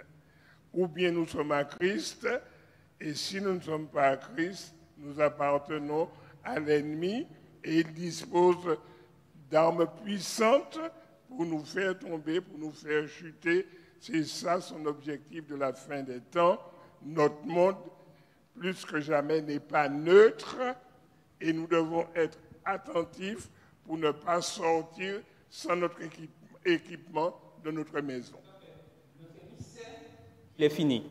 [SPEAKER 10] Ou bien nous sommes à Christ, et si nous ne sommes pas à Christ, nous appartenons à l'ennemi, et il dispose d'armes puissantes pour nous faire tomber, pour nous faire chuter. C'est ça son objectif de la fin des temps. Notre monde, plus que jamais, n'est pas neutre, et nous devons être attentifs pour ne pas sortir sans notre équipement de notre maison.
[SPEAKER 1] Il est fini.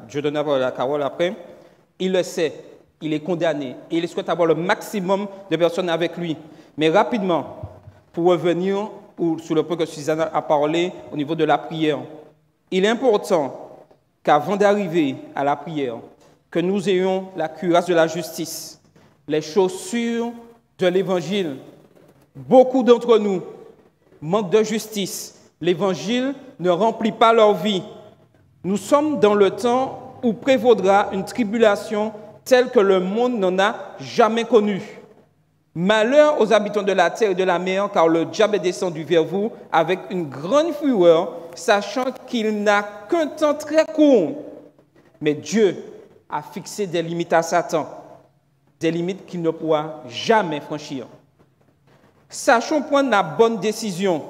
[SPEAKER 1] Je donne la parole après. Il le sait. Il est condamné. Et il souhaite avoir le maximum de personnes avec lui. Mais rapidement, pour revenir sur le point que Suzanne a parlé au niveau de la prière, il est important qu'avant d'arriver à la prière, que nous ayons la cuirasse de la justice, les chaussures de l'Évangile. Beaucoup d'entre nous manquent de justice. L'Évangile ne remplit pas leur vie. Nous sommes dans le temps où prévaudra une tribulation telle que le monde n'en a jamais connue. Malheur aux habitants de la terre et de la mer, car le diable est descendu vers vous avec une grande fureur, sachant qu'il n'a qu'un temps très court. Mais Dieu a fixé des limites à Satan, des limites qu'il ne pourra jamais franchir. Sachons prendre la bonne décision.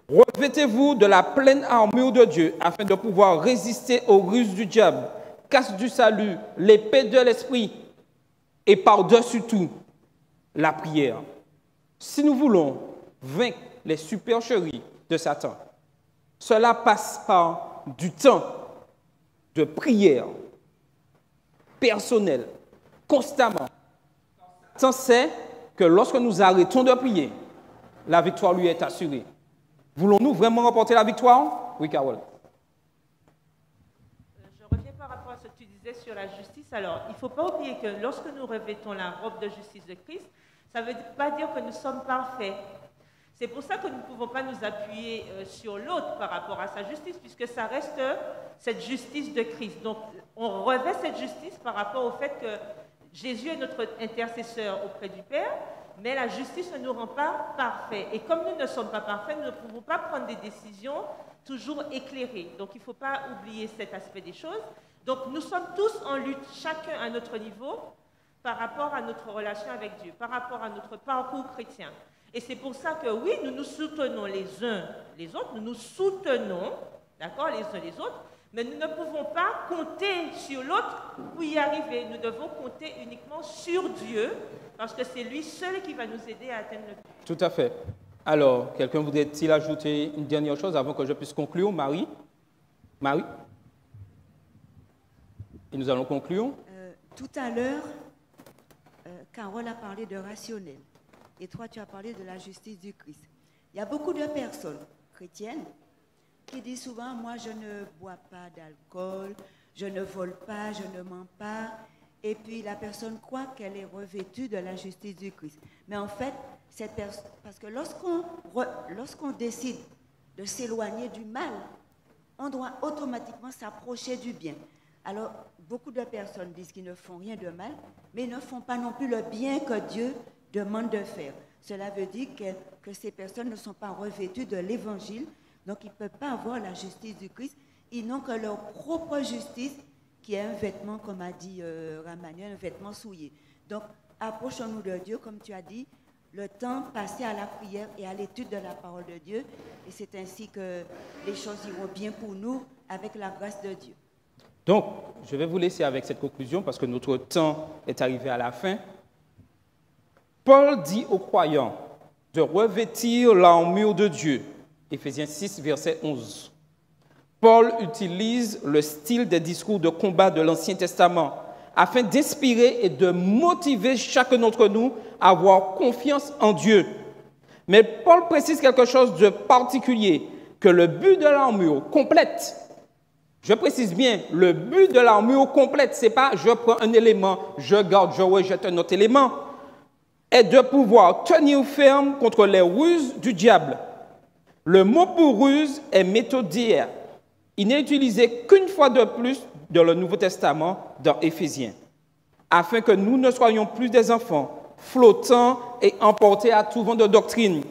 [SPEAKER 1] Revêtez-vous de la pleine armure de Dieu afin de pouvoir résister aux ruses du diable, casque du salut, l'épée de l'esprit et par-dessus tout, la prière. Si nous voulons vaincre les supercheries de Satan, cela passe par du temps de prière personnelle, constamment. Satan sait que lorsque nous arrêtons de prier, la victoire lui est assurée. Voulons-nous vraiment remporter la victoire? Oui, Carole.
[SPEAKER 3] Je reviens par rapport à ce que tu disais sur la justice. Alors, il ne faut pas oublier que lorsque nous revêtons la robe de justice de Christ, ça ne veut pas dire que nous sommes parfaits. C'est pour ça que nous ne pouvons pas nous appuyer sur l'autre par rapport à sa justice, puisque ça reste cette justice de Christ. Donc, on revêt cette justice par rapport au fait que Jésus est notre intercesseur auprès du Père, mais la justice ne nous rend pas parfaits. Et comme nous ne sommes pas parfaits, nous ne pouvons pas prendre des décisions toujours éclairées. Donc, il ne faut pas oublier cet aspect des choses. Donc, nous sommes tous en lutte, chacun à notre niveau, par rapport à notre relation avec Dieu, par rapport à notre parcours chrétien. Et c'est pour ça que oui, nous nous soutenons les uns les autres, nous nous soutenons, d'accord, les uns les autres, mais nous ne pouvons pas compter sur l'autre pour y arriver. Nous devons compter uniquement sur Dieu, parce que c'est lui seul qui va nous aider à atteindre le but.
[SPEAKER 1] Tout à fait. Alors, quelqu'un voudrait-il ajouter une dernière chose avant que je puisse conclure? Marie? Marie? Et nous allons conclure.
[SPEAKER 8] Tout à l'heure, Carole a parlé de rationnel. Et toi, tu as parlé de la justice du Christ. Il y a beaucoup de personnes chrétiennes qui disent souvent, moi, je ne bois pas d'alcool, je ne vole pas, je ne mens pas. Et puis, la personne croit qu'elle est revêtue de la justice du Christ. Mais en fait, cette personne, parce que lorsqu'on décide de s'éloigner du mal, on doit automatiquement s'approcher du bien. Alors, beaucoup de personnes disent qu'ils ne font rien de mal, mais ils ne font pas non plus le bien que Dieu demande de faire. Cela veut dire que ces personnes ne sont pas revêtues de l'évangile, donc ils ne peuvent pas avoir la justice du Christ. Ils n'ont que leur propre justice, qui est un vêtement, comme a dit Ramanuel, un vêtement souillé. Donc, approchons-nous de Dieu, comme tu as dit, le temps passé à la prière et à l'étude de la parole de Dieu, et c'est ainsi que les choses iront bien pour nous, avec la grâce de Dieu.
[SPEAKER 1] Donc, je vais vous laisser avec cette conclusion, parce que notre temps est arrivé à la fin. Paul dit aux croyants de revêtir l'armure de Dieu. Éphésiens 6, verset 11. Paul utilise le style des discours de combat de l'Ancien Testament afin d'inspirer et de motiver chacun d'entre nous à avoir confiance en Dieu. Mais Paul précise quelque chose de particulier, que le but de l'armure complète, je précise bien, le but de l'armure complète, ce n'est pas je prends un élément, je garde, je rejette un autre élément, est de pouvoir tenir ferme contre les ruses du diable. Le mot pour ruse est méthodia. Il n'est utilisé qu'une fois de plus dans le Nouveau Testament, dans Éphésiens, afin que nous ne soyons plus des enfants flottants et emportés à tout vent de doctrine,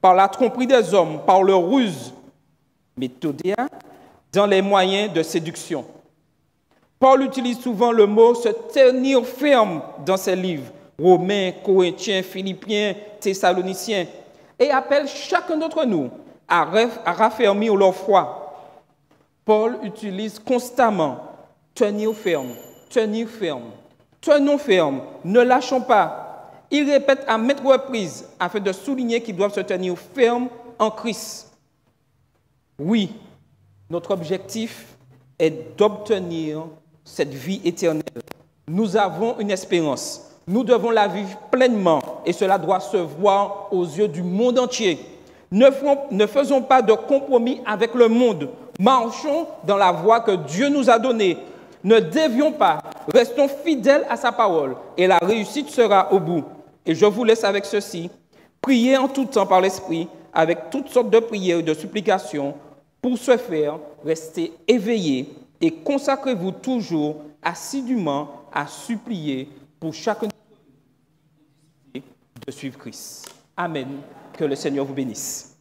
[SPEAKER 1] par la tromperie des hommes, par leur ruse. Méthodia, dans les moyens de séduction. Paul utilise souvent le mot se tenir ferme dans ses livres, Romains, Corinthiens, Philippiens, Thessaloniciens, et appelle chacun d'entre nous à raffermir leur foi. Paul utilise constamment tenir ferme, tenir ferme, tenons ferme, ne lâchons pas. Il répète à maintes reprises afin de souligner qu'ils doivent se tenir ferme en Christ. Oui, notre objectif est d'obtenir cette vie éternelle. Nous avons une espérance. Nous devons la vivre pleinement et cela doit se voir aux yeux du monde entier. Ne faisons pas de compromis avec le monde. Marchons dans la voie que Dieu nous a donnée. Ne dévions pas. Restons fidèles à sa parole et la réussite sera au bout. Et je vous laisse avec ceci. Priez en tout temps par l'Esprit avec toutes sortes de prières et de supplications. Pour ce faire, restez éveillés et consacrez-vous toujours assidûment à supplier pour chacun de suivre Christ. Amen. Que le Seigneur vous bénisse.